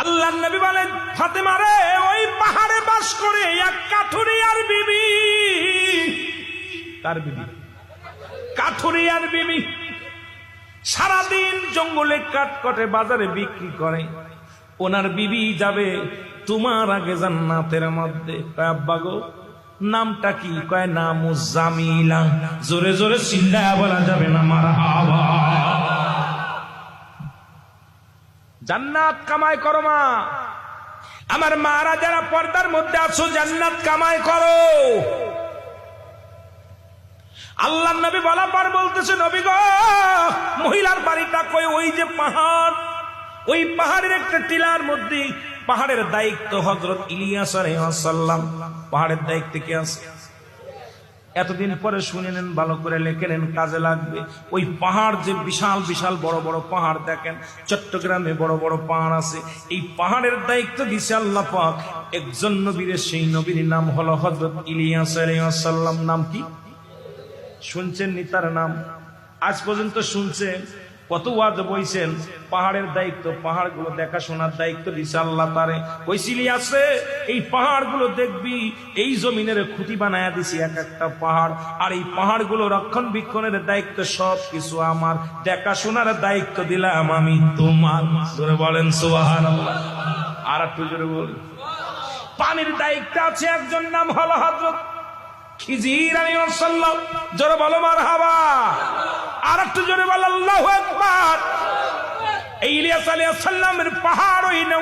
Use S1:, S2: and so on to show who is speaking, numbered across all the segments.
S1: আল্লাহর নবী বলেন, ফাতেমা রে, ওই পাহাড়ে বাস করে এক কাঠুরিয়ার বিবি। কার বিবি? কাঠুরিয়ার বিবি। সারাদিন জঙ্গলে কাঠ কটে, বাজারে বিক্রি করে। ওনার বিবি যাবে তোমার আগে জান্নাতের মধ্যে। আব্বা গো, নামটা কি? কয় নাম জামিলা। জোরে জোরে চিল্লায়া বলা যাবে না মারহাবা। জান্নাত কামাই করো মা। আমার মারা যারা পর্দার মধ্যে আছো, জান্নাত কামাই করো। আল্লাহর নবী বলা পর বলতেছে, নবী গো, মহিলার বাড়িটা কই? ওই যে পাহাড়, ওই পাহাড়ের একটা টিলার মধ্যে। পাহাড়ের দায়িত্ব হযরত ইলিয়াস আলাইহিস সালাম। পাহাড়ের দায়িত্ব কে আছে? এতদিন পরে শুনে নেন, ভালো করে লিখে নেন, কাজে লাগবে। ওই পাহাড় যে বিশাল বিশাল বড় বড় পাহাড় দেখেন, চট্টগ্রামে বড় বড় পাহাড় আছে। এই পাহাড়ের দায়িত্ব দিছে আল্লাহ পাক একজন নবীর। সেই নবীর নাম হলো হযরত ইলিয়াস আলাইহিস সালাম। নাম কি শুনছেন নি তার নাম? আজ পর্যন্ত শুনছেন? কত ওয়াজ বইছেন। পাহাড়ের দায়িত্ব, পাহাড়গুলো দেখাশোনার দায়িত্ব দিছে আল্লাহ তারে। কইছিলি আছে এই পাহাড়গুলো দেখবি, এই জমিনের খুঁটি বানায়া দিছি এক একটা পাহাড়। আর এই পাহাড়গুলো রক্ষণাবেক্ষণের দায়িত্ব সব কিছু আমার, দেখাশোনার দায়িত্ব দিলাম আমি তোমার। জোরে বলেন সুবহানাল্লাহ। আর একটু জোরে বলেন। পানির দায়িত্ব আছে একজন, নাম হলো হযরত খিজির আলাইহিস সালাম। জোরে বলো মারহাবা। আর একটু জোরে বলো আল্লাহু আকবার। এই ইলিয়াস আলাইহিস সালামের পাহাড়, ওই না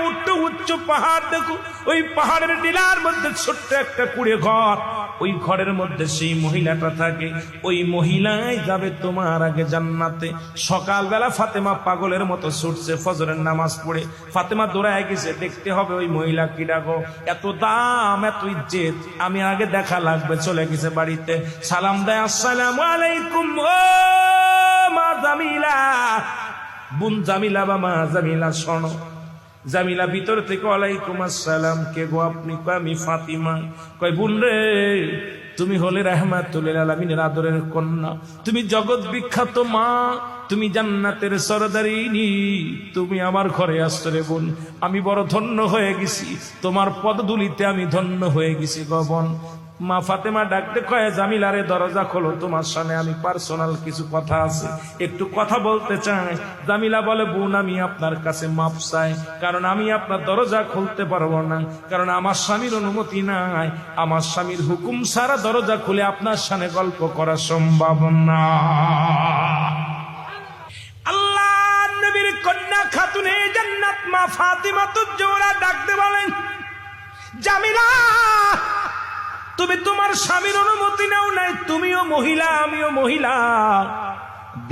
S1: উচ্চ পাহাড় দেখো। ওই পাহাড়ের টিলার মধ্যে ছোট্ট একটা কুড়ে ঘর। ওই ঘরের মধ্যে সেই মহিলাটা থাকে। ওই মহিলাই যাবে তোমার আগে জান্নাতে। সকালবেলা ফাতেমা পাগলের মতো ছুটছে ফজরের নামাজ পড়ে। ফাতেমা দৌড়ায় গেছে, দেখতে হবে ওই মহিলা কি ডাকো। এত দাম, এত ইজ্জত, আমি আগে দেখা লাগবে। চলে গেছে বাড়িতে, সালাম দেয়, আসসালামু আলাইকুম ও মা জামিলা। বোন জামিলা বা মা জামিলা শোনো। জামিলা ভিতর থেকে, ওয়ালাইকুম আসসালাম। কে গো আপনি? কয় আমি ফাতিমা। কয় বোন রে, তুমি হলে রাহমাতুল লিল আলামিনের আদরের কন্যা, তুমি জগৎ বিখ্যাত মা, তুমি জান্নাতের সরদারিনী, তুমি আমার ঘরে আসছো রে বোন। আমি বড় ধন্য হয়ে গেছি, তোমার পদধূলিতে আমি ধন্য হয়ে গেছি গো বোন। মা ফাতেমা ডাকতে কয়, জামিলারে দরজা খোলো, তোমার সামনে আমি পার্সোনাল কিছু কথা আছে, একটু কথা বলতে চাই। জামিলা বলে, বোন আমি আপনার কাছে মাপ চাই, কারণ আমি আপনার দরজা খুলতে পারবো না, কারণ আমার স্বামীর অনুমতি নাই। আমার স্বামীর হুকুম ছাড়া দরজা খুলে আপনার সামনে গল্প করা সম্ভব না। আল্লাহ নবীর কন্যা খাতুনে জান্নাত মা ফাতিমাতুজ জোহরা ডাকতে বলেন, জামিলা তুমি তোমার স্বামীর অনুমতি নাও নাই, তুমিও মহিলা আমিও মহিলা,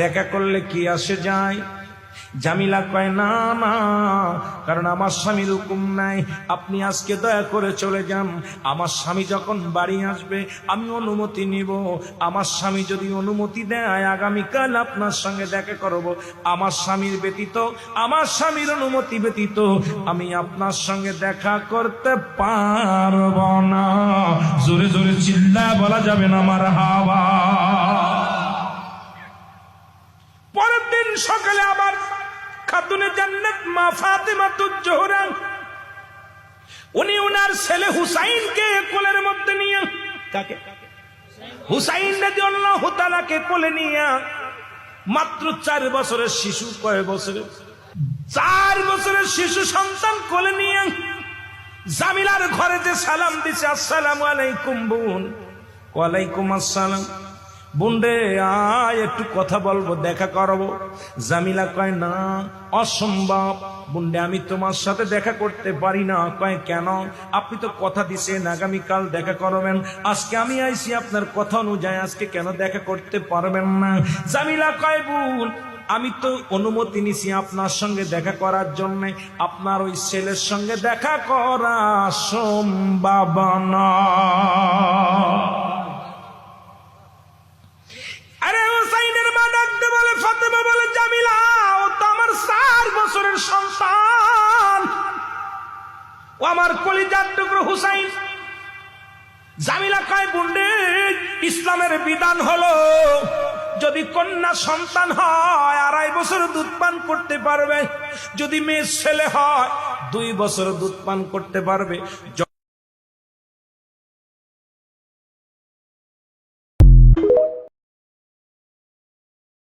S1: দেখা করলে কি আসে যায়? জামিলা কয়, না না, কারণ আমার স্বামীর হুকুম নাই, আপনি আজকে দয়া করে চলে যান। আমার স্বামী যখন বাড়ি আসবে আমি অনুমতি নিব। আমার স্বামী যদি অনুমতি দেয় আগামীকাল আপনার সঙ্গে দেখা করব। আমার স্বামীর ব্যতীত, আমার স্বামীর অনুমতি ব্যতীত আমি আপনার সঙ্গে দেখা করতে পারব না। জোরে জোরে চিল্লা বলা যাবে না মারহাবা। পরের দিন সকালে আবার খাতুনে জান্নাত মা ফাতিমাতুজ জোহরা, উনি ওনার ছেলে হুসাইনকে কোলের মধ্যে নিয়ে, কাকে? হুসাইন রাদিয়াল্লাহু তাআলাকে কোলে নিয়ে, মাত্র 4 বছরের শিশু। কয় বছরের? 4 বছরের শিশু সন্তান কোলে নিয়ে জামিলার ঘরে যে সালাম দিছে, আসসালামু আলাইকুম বোন। ওয়ালাইকুম আসসালাম। বোন রে আয়, একটু কথা বলবো, দেখা করবো। জামিলা কয়, না অসম্ভব বোন রে, আমি তোমার সাথে দেখা করতে পারি না। কয় কেন? আপনি তো কথা দিছেন আগামীকাল দেখা করবেন, আজকে আমি আইছি আপনার কথা অনুযায়ী, আজকে কেন দেখা করতে পারবেন না? জামিলা কয়, বোন আমি তো অনুমতি নিছি আপনার সঙ্গে দেখা করার জন্য, আপনার ওই ছেলের সঙ্গে দেখা করা সম্ভব না। আরে হুসাইনের মা ডাকতে বলে, ফাতেমা বলে, জামিলা ও তো আমার 4 বছরের সন্তান, ও আমার কলিজার টুকরো হুসাইন। জামিলা কয়, বোন রে, ইসলামের বিধান হলো যদি কন্যা সন্তান হয় 2.5 বছর দুধ পান করতে পারবে, যদি মেয়ে ছেলে হয় 2 বছর দুধ পান করতে পারবে।